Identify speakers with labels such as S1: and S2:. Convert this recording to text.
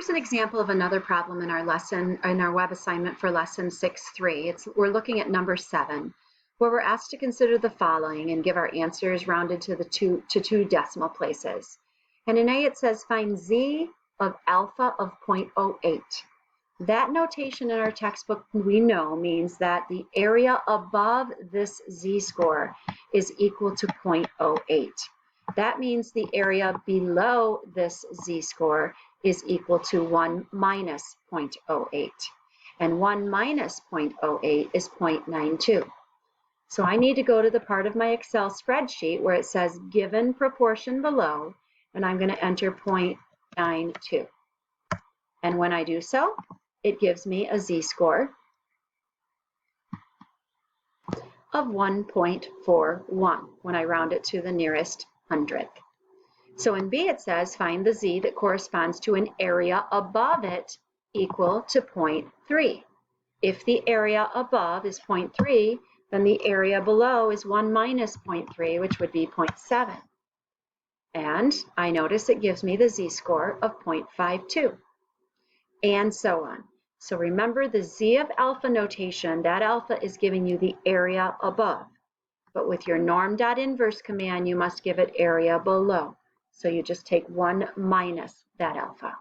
S1: here's an example of another problem in our lesson, in our web assignment for lesson 6.3. We're looking at number 7, where we're asked to consider the following and give our answers rounded to two decimal places. And in A it says find z of alpha of 0.08. That notation in our textbook we know means that the area above this z-score is equal to 0.08. That means the area below this z-score is equal to 1 minus 0.08. And 1 minus 0.08 is 0.92. So I need to go to the part of my Excel spreadsheet where it says given proportion below, and I'm going to enter 0.92. And when I do so, it gives me a z-score of 1.41 when I round it to the nearest hundredth. So in B it says find the z that corresponds to an area above it equal to 0.3. If the area above is 0.3, then the area below is 1 minus 0.3, which would be 0.7. And I notice it gives me the z-score of 0.52, and so on. So remember the z of alpha notation, that alpha is giving you the area above. But with your norm.inverse command, you must give it area below. So you just take 1 minus that alpha.